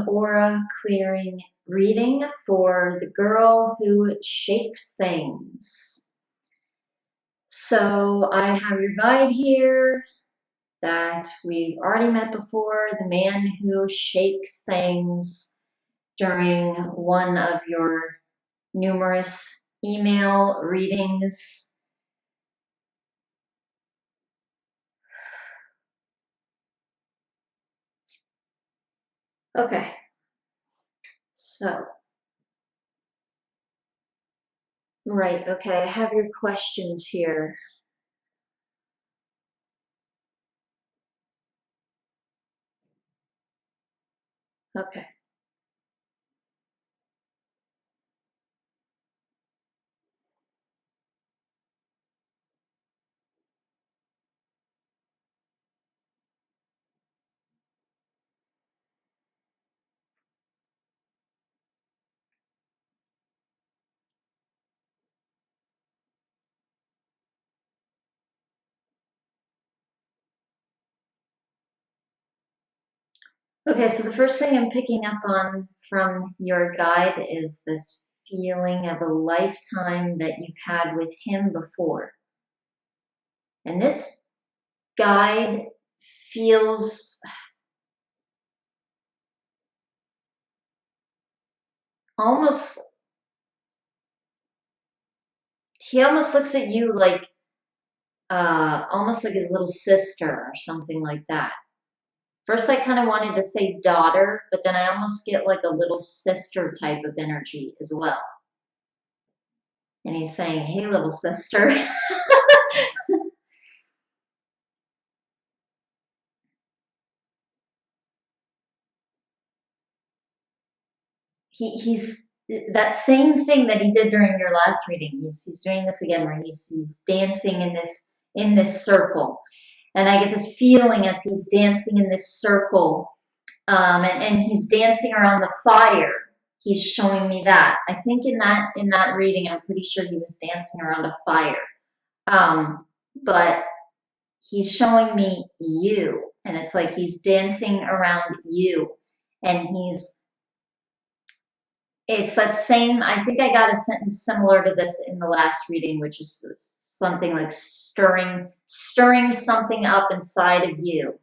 an aura clearing reading for the girl who shakes things. So I have your guide here that we've already met before, the man who shakes things during one of your numerous email readings. Okay, so, right, okay, I have your questions here. Okay. Okay, so the first thing I'm picking up on from your guide is this feeling of a lifetime that you've had with him before. And this guide feels almost, he almost looks at you like, almost like his little sister or something like that. First, I kind of wanted to say daughter, but then I almost get like a little sister type of energy as well. And he's saying, hey, little sister. He's that same thing that he did during your last reading. He's doing this again where he's dancing in this circle. And I get this feeling as he's dancing in this circle, and he's dancing around the fire. He's showing me that. I think in that reading, I'm pretty sure he was dancing around a fire. But he's showing me you, and it's like he's dancing around you, and it's that same, I think I got a sentence similar to this in the last reading, which is something like stirring something up inside of you.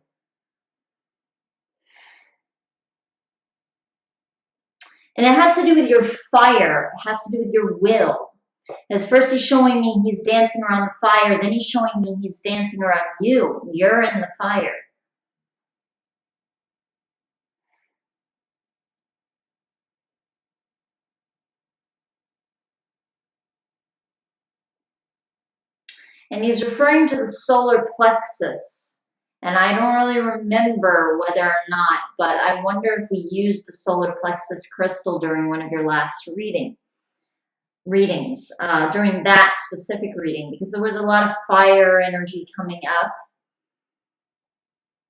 And it has to do with your fire. It has to do with your will. As first he's showing me he's dancing around the fire, then he's showing me he's dancing around you. You're in the fire. And he's referring to the solar plexus. And I don't really remember whether or not, but I wonder if we used a solar plexus crystal during one of your last readings, during that specific reading, because there was a lot of fire energy coming up.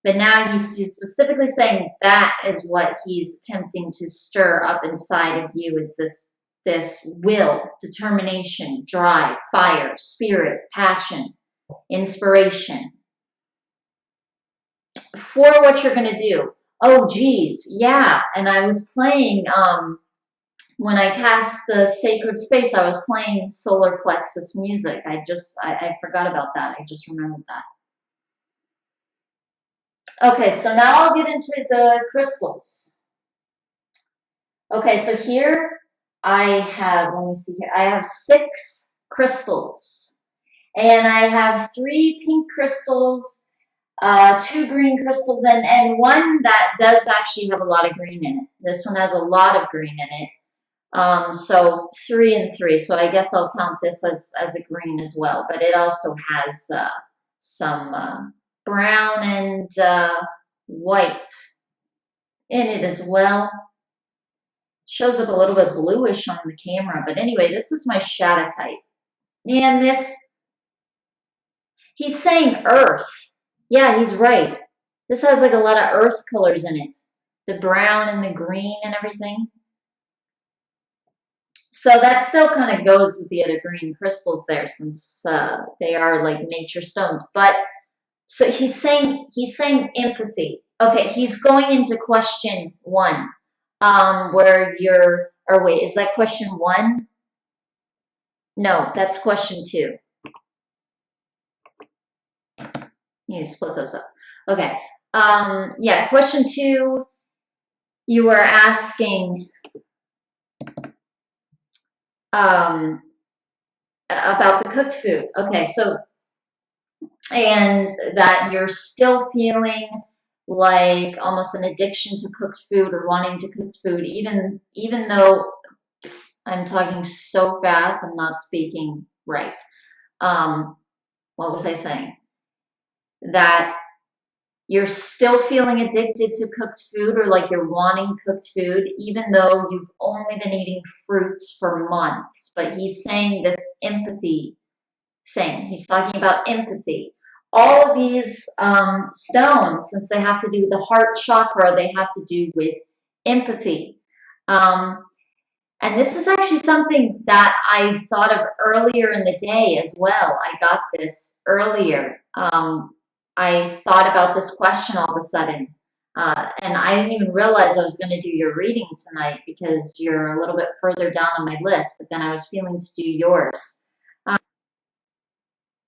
But now he's specifically saying that is what he's attempting to stir up inside of you, is this will, determination, drive, fire, spirit, passion, inspiration for what you're going to do. Oh, geez, yeah. And I was playing, when I passed the sacred space, I was playing solar plexus music. I forgot about that. I just remembered that. Okay, so now I'll get into the crystals. Okay, so here I have, let me see here, I have 6 crystals. And I have 3 pink crystals, 2 green crystals, and one that does actually have a lot of green in it. This one has a lot of green in it. So 3 and 3. So I guess I'll count this as a green as well. But it also has some brown and white in it as well. Shows up a little bit bluish on the camera, but anyway, this is my Shattuckite. And he's saying earth. Yeah, he's right. This has like a lot of earth colors in it. The brown and the green and everything. So that still kind of goes with the other green crystals there, since they are like nature stones. But so he's saying empathy. Okay, he's going into question 1. where you're, or wait, is that question one? No, that's question two. You need to split those up. Okay. Yeah, question two, you were asking about the cooked food. Okay, so, and that you're still feeling like almost an addiction to cooked food or wanting to cook food, even though I'm talking so fast, I'm not speaking right. What was I saying? That you're still feeling addicted to cooked food, or like you're wanting cooked food, even though you've only been eating fruits for months. But he's saying this empathy thing. He's talking about empathy. All of these stones, since they have to do with the heart chakra, they have to do with empathy. Um, and this is actually something that I thought of earlier in the day as well. I got this earlier. I thought about this question all of a sudden. And I didn't even realize I was going to do your reading tonight because you're a little bit further down on my list, but then I was feeling to do yours.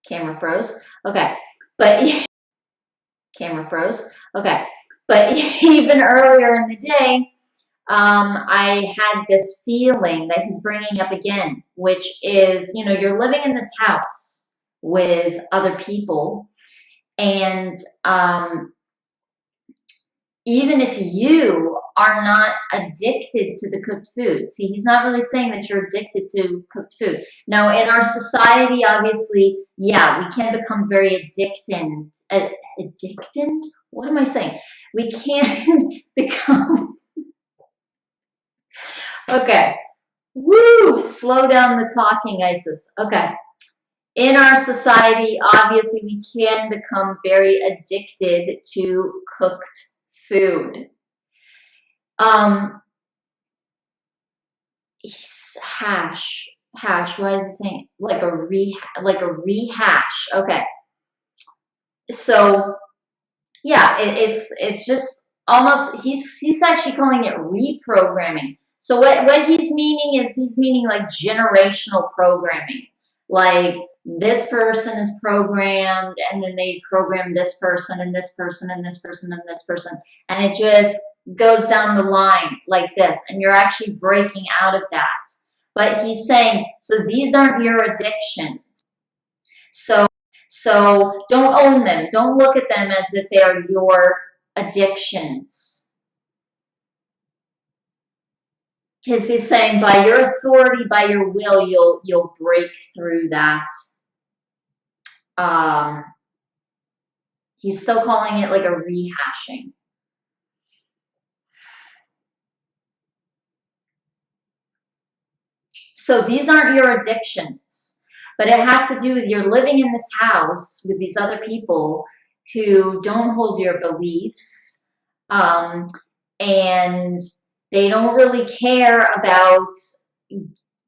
Camera froze. Okay. But camera froze. Okay. But even earlier in the day, I had this feeling that he's bringing up again, which is, you're living in this house with other people, and even if you are not addicted to the cooked food, see, he's not really saying that you're addicted to cooked food. Now, in our society, obviously, yeah, we can become very addicted? What am I saying? We can become, okay, woo, slow down the talking, Isis. Okay. In our society, obviously, we can become very addicted to cooked food. Hash. Why is he saying like a rehash? Okay. So yeah, it's just almost, he's actually calling it reprogramming. So what he's meaning is, he's meaning like generational programming. Like, this person is programmed, and then they program this person and this person and this person and this person, and it just goes down the line like this, and you're actually breaking out of that. But he's saying, so these aren't your addictions. So don't own them. Don't look at them as if they are your addictions. Because he's saying, by your authority, by your will, you'll break through that. He's still calling it like a rehashing. So these aren't your addictions, but it has to do with you're living in this house with these other people who don't hold your beliefs, and they don't really care about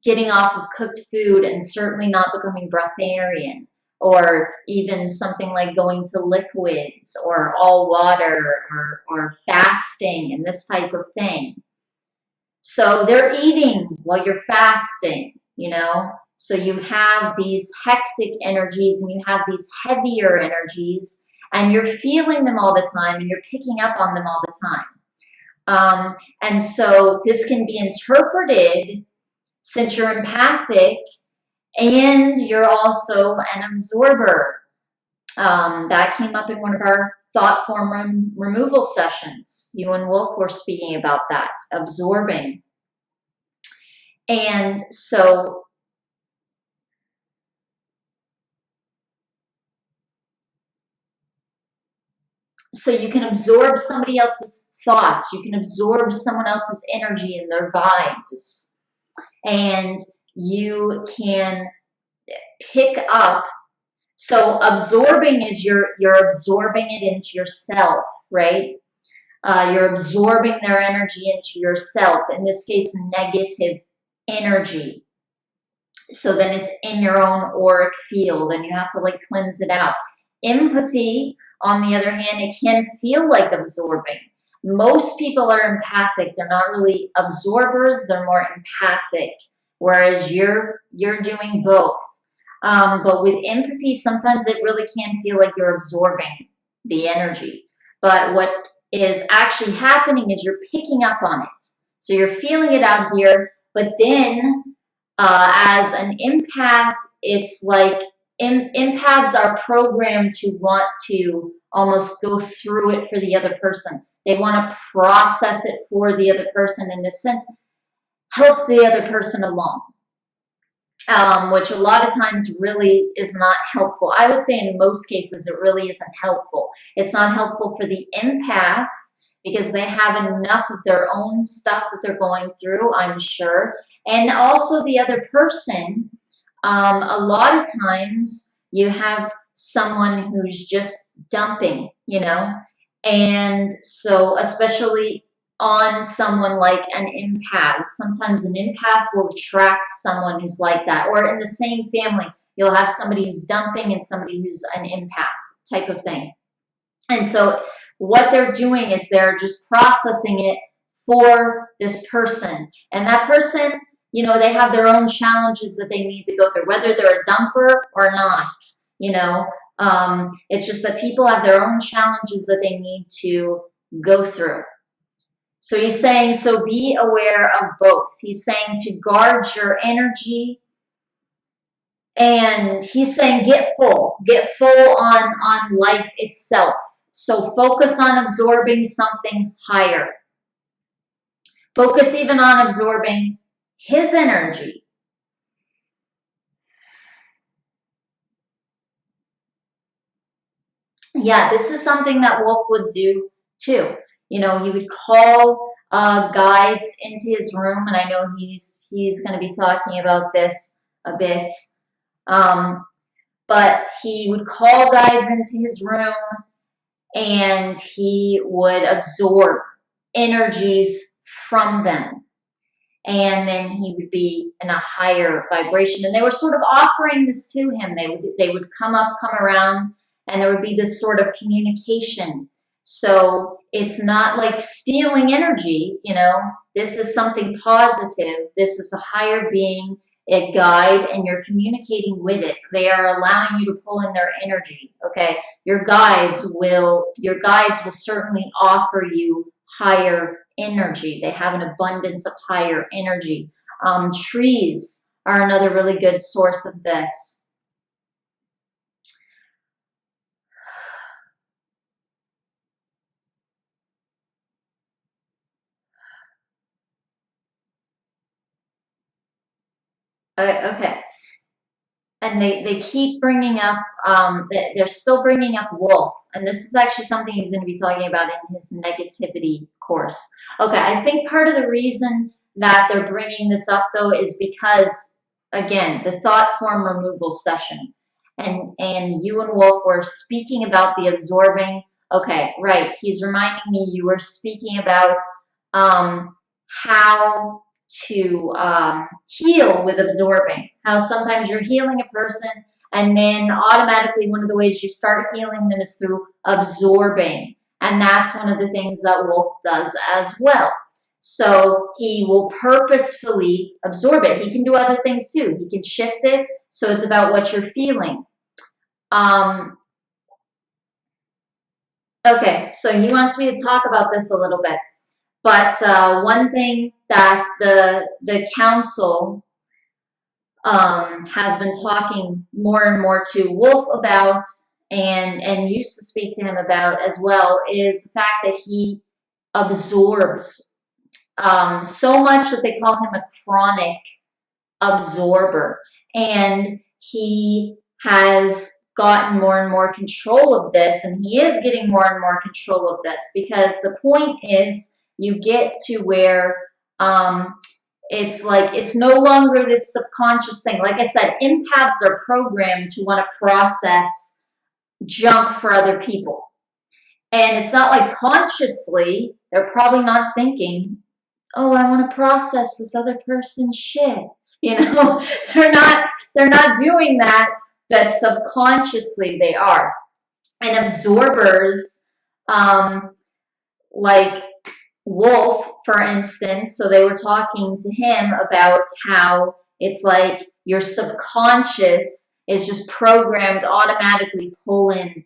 getting off of cooked food, and certainly not becoming breatharian, or even something like going to liquids or all water, or fasting and this type of thing. So they're eating while you're fasting, So you have these hectic energies, and you have these heavier energies, and you're feeling them all the time, and you're picking up on them all the time. And so this can be interpreted, since you're empathic and you're also an absorber. That came up in one of our thought form removal sessions. You and Wolf were speaking about that, absorbing. And so you can absorb somebody else's thoughts. You can absorb someone else's energy and their vibes. And you can pick up. So absorbing is you're absorbing it into yourself, right? You're absorbing their energy into yourself. In this case, negative energy. So then it's in your own auric field, and you have to like cleanse it out. Empathy, on the other hand, it can feel like absorbing. Most people are empathic. They're not really absorbers. They're more empathic, whereas you're doing both. But with empathy, sometimes it really can feel like you're absorbing the energy. But what is actually happening is you're picking up on it. So you're feeling it out here, but then as an empath, it's like empaths are programmed to want to almost go through it for the other person. They want to process it for the other person, in a sense, help the other person along, which a lot of times really is not helpful. I would say in most cases it really isn't helpful. It's not helpful for the empath because they have enough of their own stuff that they're going through, I'm sure. And also the other person, a lot of times you have someone who's just dumping, and so especially on someone like an empath. Sometimes an empath will attract someone who's like that, or in the same family, you'll have somebody who's dumping and somebody who's an empath type of thing. And so what they're doing is they're just processing it for this person. And that person, they have their own challenges that they need to go through, whether they're a dumper or not, it's just that people have their own challenges that they need to go through. So he's saying, so be aware of both. He's saying to guard your energy. And he's saying get full on life itself. So focus on absorbing something higher. Focus even on absorbing his energy. Yeah, this is something that Wolf would do too. He would call guides into his room, and I know he's going to be talking about this a bit. But he would call guides into his room, and he would absorb energies from them. And then he would be in a higher vibration. And they were sort of offering this to him. They would come around, and there would be this sort of communication. So it's not like stealing energy, this is something positive. This is a higher being, a guide, and you're communicating with it. They are allowing you to pull in their energy. Okay. Your guides will certainly offer you higher energy. They have an abundance of higher energy. Trees are another really good source of this. Okay. And they keep bringing up, they're still bringing up Wolf. And this is actually something he's going to be talking about in his negativity course. Okay, I think part of the reason that they're bringing this up, though, is because, again, the thought form removal session. And you and Wolf were speaking about the absorbing. Okay, right. He's reminding me you were speaking about how to heal with absorbing. How sometimes you're healing a person, and then automatically one of the ways you start healing them is through absorbing. And that's one of the things that Wolf does as well. So he will purposefully absorb it. He can do other things too. He can shift it. So it's about what you're feeling. Okay, so he wants me to talk about this a little bit. But one thing that the council has been talking more and more to Wolf about, and used to speak to him about as well, is the fact that he absorbs so much that they call him a chronic absorber. And he has gotten more and more control of this, and he is getting more and more control of this, because the point is you get to where it's like it's no longer this subconscious thing. Like I said, empaths are programmed to want to process junk for other people. And it's not like consciously, they're probably not thinking, oh, I want to process this other person's shit. They're not doing that, but subconsciously they are. And absorbers, like Wolf, for instance, so they were talking to him about how it's like your subconscious is just programmed automatically pull in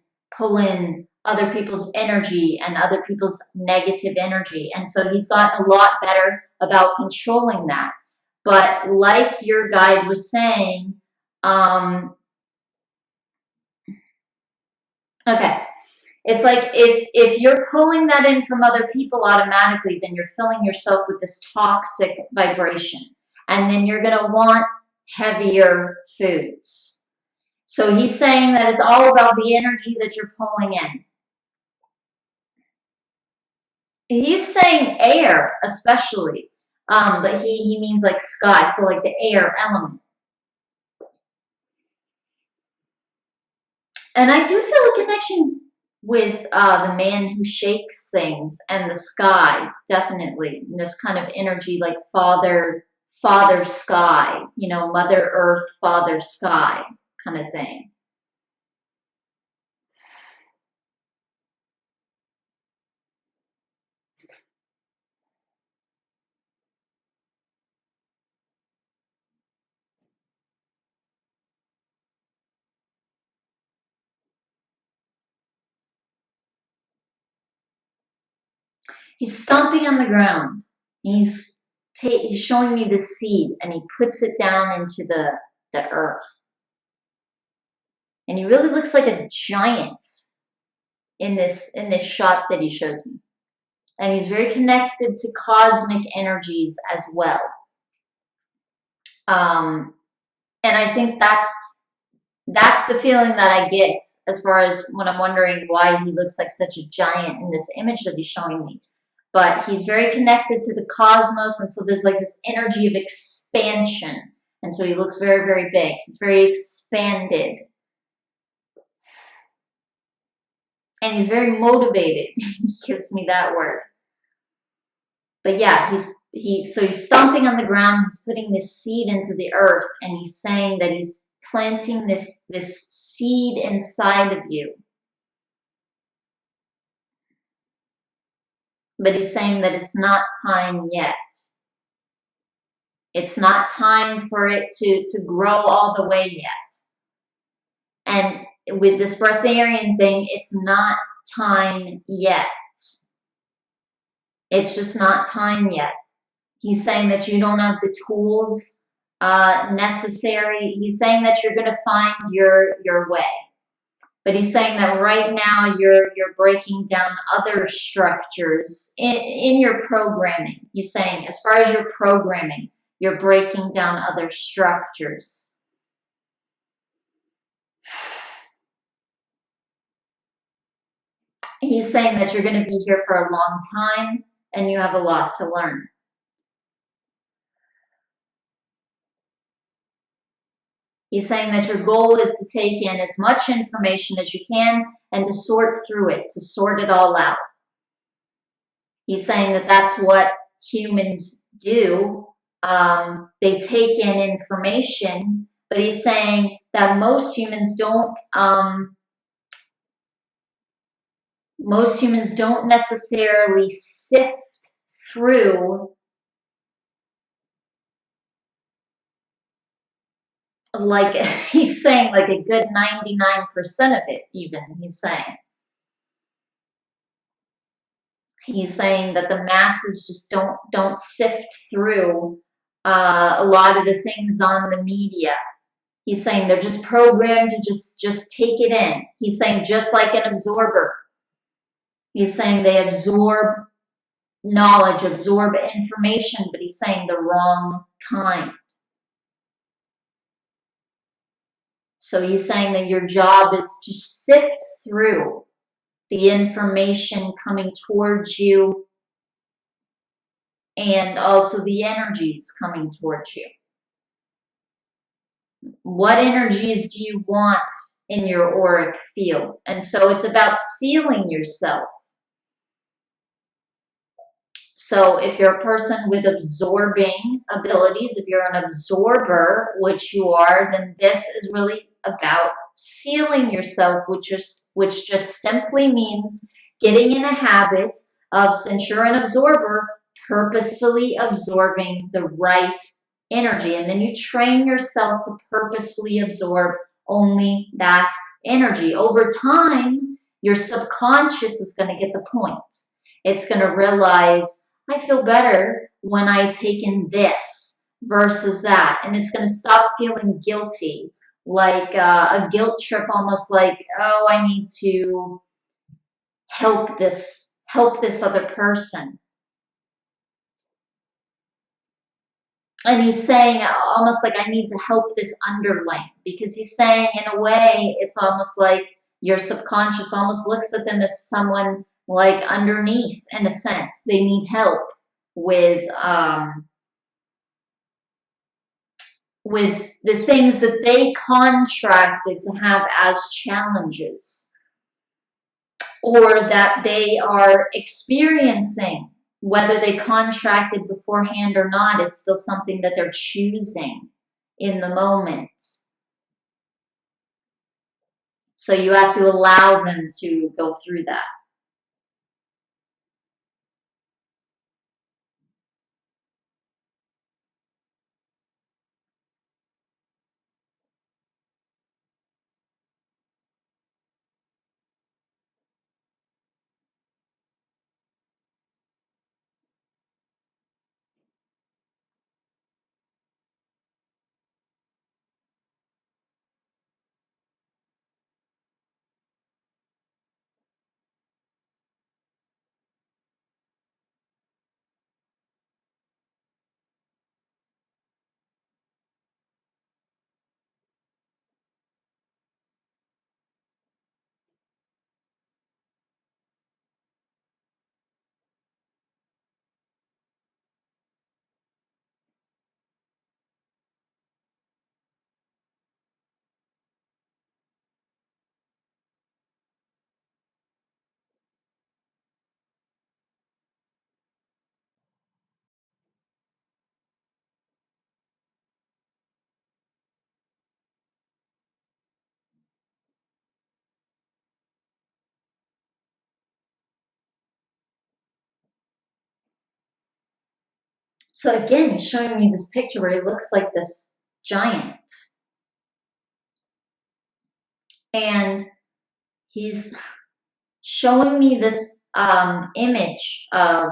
other people's energy and other people's negative energy. And so he's gotten a lot better about controlling that. But like your guide was saying, okay, it's like if you're pulling that in from other people automatically, then you're filling yourself with this toxic vibration. And then you're going to want heavier foods. So he's saying that it's all about the energy that you're pulling in. He's saying air, especially, but he means like sky, so like the air element. And I do feel a connection with the man who shakes things and the sky, definitely. And this kind of energy like father sky, Mother Earth, Father Sky kind of thing. He's stomping on the ground. He's showing me the seed, and he puts it down into the earth. And he really looks like a giant in this shot that he shows me. And he's very connected to cosmic energies as well. And I think that's the feeling that I get as far as when I'm wondering why he looks like such a giant in this image that he's showing me. But he's very connected to the cosmos, and so there's like this energy of expansion. And so he looks very, very big. He's very expanded. And he's very motivated. He gives me that word. But yeah, he's stomping on the ground, he's putting this seed into the earth, and he's saying that he's planting this seed inside of you. But he's saying that it's not time yet. It's not time for it to grow all the way yet. And with this breatharian thing, it's not time yet. It's just not time yet. He's saying that you don't have the tools necessary. He's saying that you're going to find your way. But he's saying that right now you're breaking down other structures in your programming. He's saying as far as your programming, you're breaking down other structures. He's saying that you're going to be here for a long time and you have a lot to learn. He's saying that your goal is to take in as much information as you can and to sort through it, to sort it all out. He's saying that that's what humans do. They take in information, but he's saying that most humans don't necessarily sift through like he's saying like a good 99% of it. Even he's saying that the masses just don't sift through a lot of the things on the media. He's saying they're just programmed to just take it in. He's saying just like an absorber. He's saying they absorb knowledge, absorb information, but he's saying the wrong kind. So he's saying that your job is to sift through the information coming towards you and also the energies coming towards you. What energies do you want in your auric field? And so it's about sealing yourself. So if you're a person with absorbing abilities, if you're an absorber, which you are, then this is really about sealing yourself, which just simply means getting in a habit since you're an absorber, purposefully absorbing the right energy. And then you train yourself to purposefully absorb only that energy. Over time, your subconscious is going to get the point. It's going to realize, I feel better when I take in this versus that. And it's going to stop feeling guilty, like a guilt trip, almost like, oh, I need to help this other person. And he's saying almost like, I need to help this underling, because he's saying in a way, it's almost like your subconscious almost looks at them as someone like underneath, in a sense. They need help with the things that they contracted to have as challenges, or that they are experiencing. Whether they contracted beforehand or not, it's still something that they're choosing in the moment. So you have to allow them to go through that. So again, he's showing me this picture where he looks like this giant. And he's showing me this image of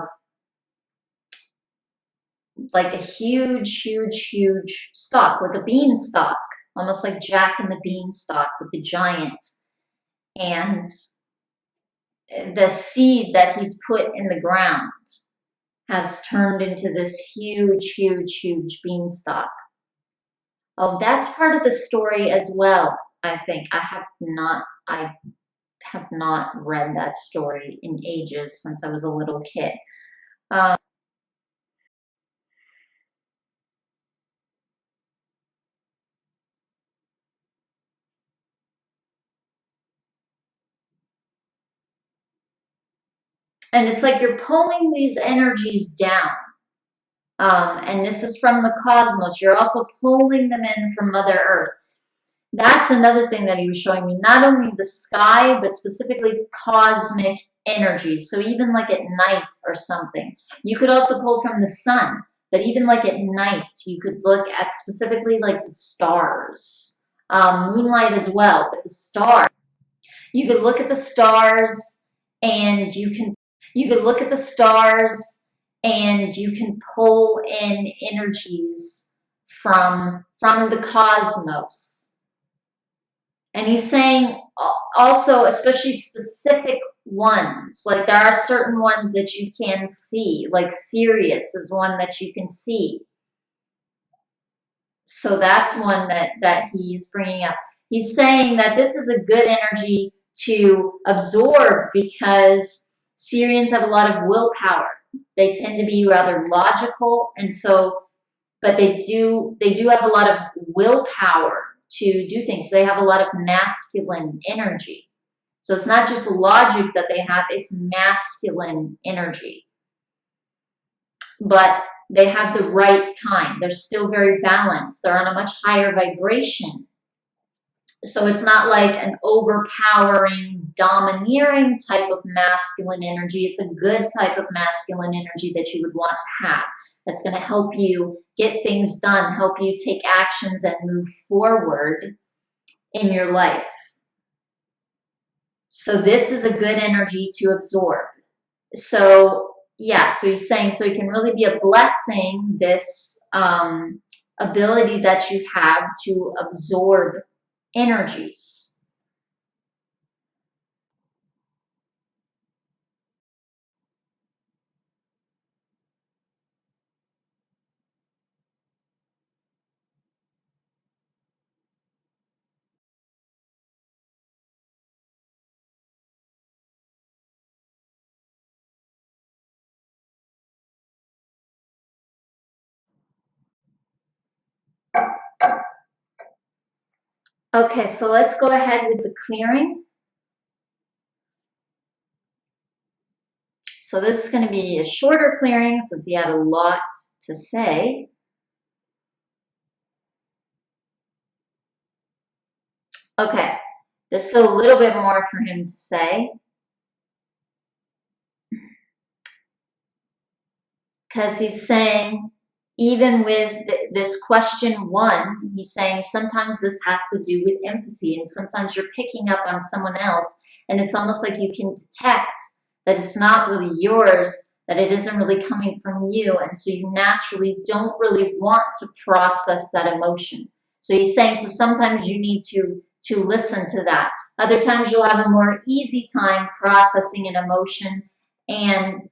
like a huge stalk, like a beanstalk, almost like Jack and the Beanstalk with the giant. And the seed that he's put in the ground has turned into this huge beanstalk. Oh, that's part of the story as well. I think I have not read that story in ages, since I was a little kid. Um, and it's like you're pulling these energies down. And this is from the cosmos. You're also pulling them in from Mother Earth. That's another thing that he was showing me. Not only the sky, but specifically cosmic energies. So even like at night or something. You could also pull from the sun. But even like at night, you could look at specifically like the stars. Moonlight as well, but the stars. You could look at the stars, and you could look at the stars, and you can pull in energies from the cosmos. And he's saying also, especially specific ones, like there are certain ones that you can see, like Sirius is one that you can see. So that's one that he's bringing up. He's saying that this is a good energy to absorb, because Syrians have a lot of willpower. They tend to be rather logical, and so, but they do have a lot of willpower to do things. They have a lot of masculine energy. So it's not just logic that they have, it's masculine energy. But they have the right kind. They're still very balanced. They're on a much higher vibration. So it's not like an overpowering, domineering type of masculine energy. It's a good type of masculine energy that you would want to have. That's going to help you get things done, help you take actions and move forward in your life. So this is a good energy to absorb. So yeah, so he's saying, so it can really be a blessing, this ability that you have to absorb energies. Okay, so let's go ahead with the clearing. So this is going to be a shorter clearing since he had a lot to say. Okay, there's still a little bit more for him to say. Because he's saying, even with this question 1, he's saying sometimes this has to do with empathy, and sometimes you're picking up on someone else, and it's almost like you can detect that it's not really yours, that it isn't really coming from you, and so you naturally don't really want to process that emotion. So he's saying, so sometimes you need to listen to that. Other times you'll have a more easy time processing an emotion, and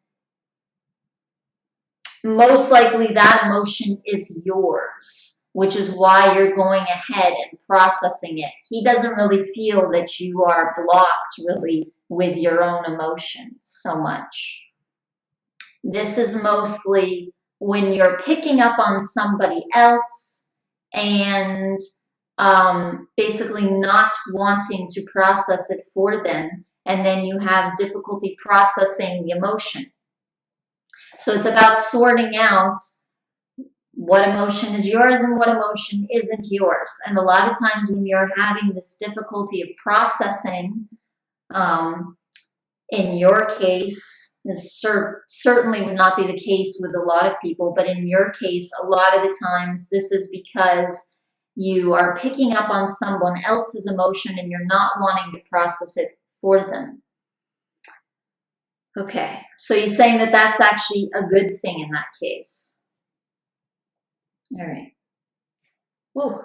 most likely that emotion is yours, which is why you're going ahead and processing it. He doesn't really feel that you are blocked really with your own emotions so much. This is mostly when you're picking up on somebody else and basically not wanting to process it for them, and then you have difficulty processing the emotion. So it's about sorting out what emotion is yours and what emotion isn't yours. And a lot of times when you're having this difficulty of processing, in your case, this certainly would not be the case with a lot of people, but in your case, a lot of the times this is because you are picking up on someone else's emotion and you're not wanting to process it for them. Okay, so he's saying that that's actually a good thing in that case. All right. Whew.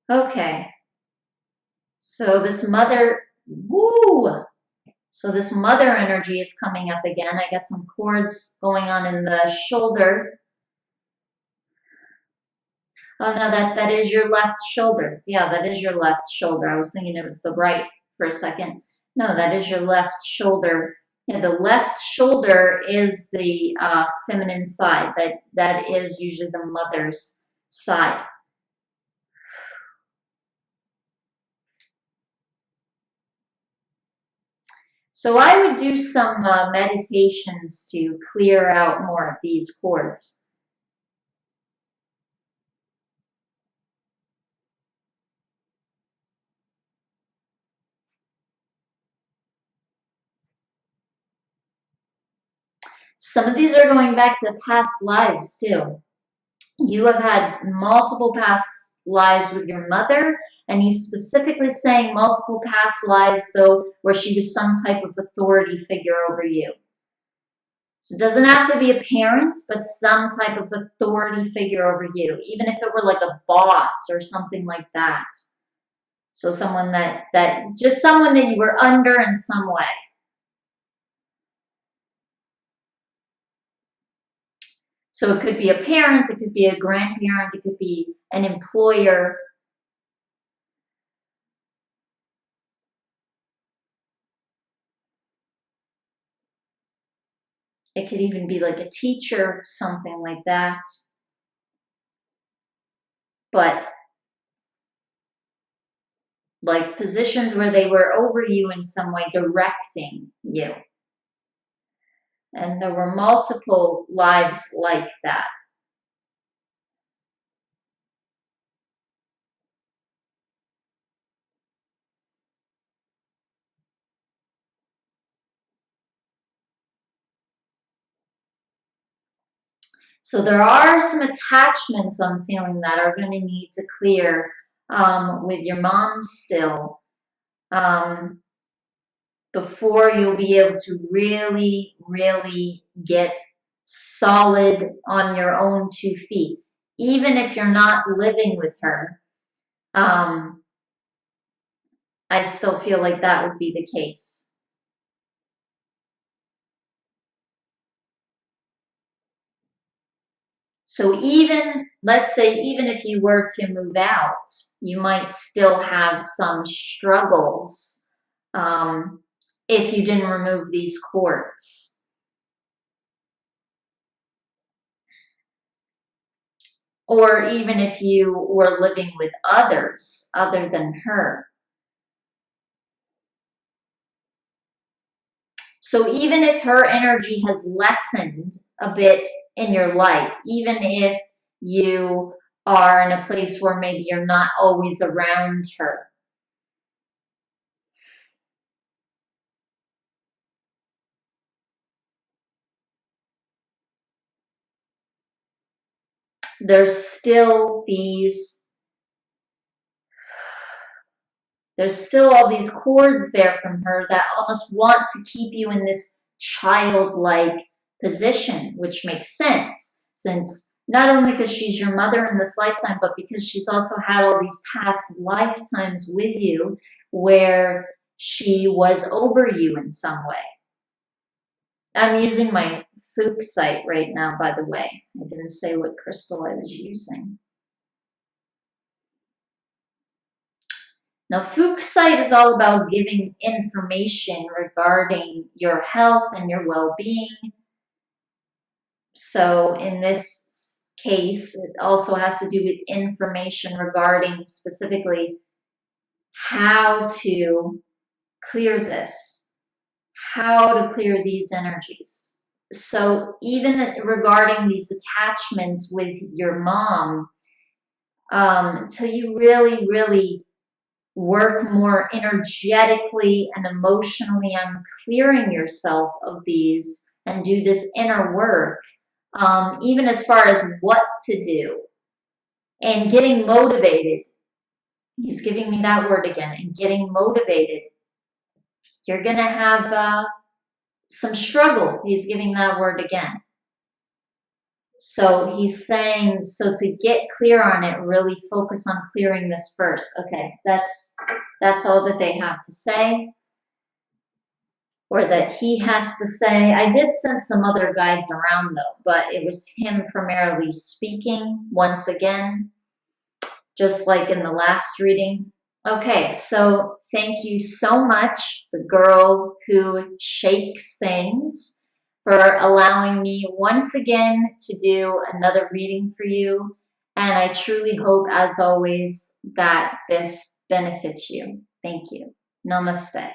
Okay. So this mother, woo! So this mother energy is coming up again. I got some cords going on in the shoulder. Oh no, that is your left shoulder. Yeah, that is your left shoulder. I was thinking it was the right for a second. No, that is your left shoulder. Yeah, the left shoulder is the feminine side. That is usually the mother's side. So I would do some meditations to clear out more of these cords. Some of these are going back to past lives too. You have had multiple past lives with your mother, and he's specifically saying multiple past lives, though, where she was some type of authority figure over you. So it doesn't have to be a parent, but some type of authority figure over you, even if it were like a boss or something like that. So someone that just someone that you were under in some way. So it could be a parent, it could be a grandparent, it could be an employer. It could even be like a teacher, something like that. But like positions where they were over you in some way, directing you. And there were multiple lives like that. So there are some attachments I'm feeling that are going to need to clear with your mom still, um, before you'll be able to really, really get solid on your own 2 feet. Even if you're not living with her, um, I still feel like that would be the case. So even, let's say, even if you were to move out, you might still have some struggles if you didn't remove these cords. Or even if you were living with others other than her. So even if her energy has lessened a bit in your life, even if you are in a place where maybe you're not always around her, there's still all these cords there from her that almost want to keep you in this childlike position, which makes sense since not only because she's your mother in this lifetime, but because she's also had all these past lifetimes with you where she was over you in some way. I'm using my fuchsite right now, by the way. I didn't say what crystal I was using. Now, fuchsite is all about giving information regarding your health and your well-being. So in this case, it also has to do with information regarding specifically how to clear this, how to clear these energies. So even regarding these attachments with your mom, until you really, really work more energetically and emotionally on clearing yourself of these and do this inner work, even as far as what to do and getting motivated. He's giving me that word again, and getting motivated. You're going to have some struggle. He's giving that word again. So he's saying, so to get clear on it, really focus on clearing this first. Okay, that's all that they have to say, or that he has to say. I did send some other guides around though, but it was him primarily speaking once again, just like in the last reading. Okay, so thank you so much, the girl who shakes things, for allowing me once again to do another reading for you. And I truly hope, as always, that this benefits you. Thank you. Namaste.